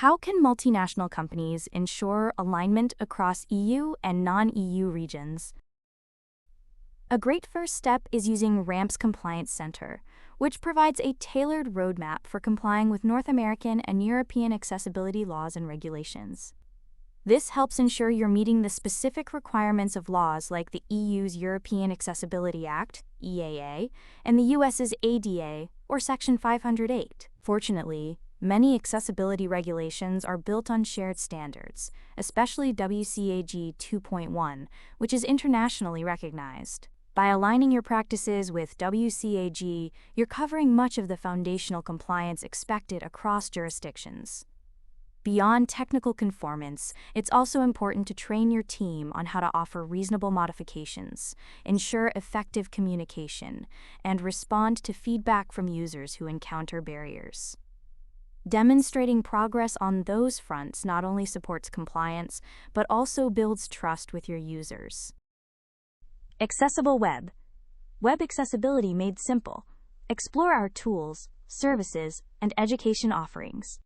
How can multinational companies ensure alignment across EU and non-EU regions? A great first step is using RAMP's Compliance Center, which provides a tailored roadmap for complying with North American and European accessibility laws and regulations. This helps ensure you're meeting the specific requirements of laws like the EU's European Accessibility Act, EAA, and the US's ADA, or Section 508. Fortunately, many accessibility regulations are built on shared standards, especially WCAG 2.1, which is internationally recognized. By aligning your practices with WCAG, you're covering much of the foundational compliance expected across jurisdictions. Beyond technical conformance, it's also important to train your team on how to offer reasonable modifications, ensure effective communication, and respond to feedback from users who encounter barriers. Demonstrating progress on those fronts not only supports compliance, but also builds trust with your users. Accessible Web. Web accessibility made simple. Explore our tools, services, and education offerings.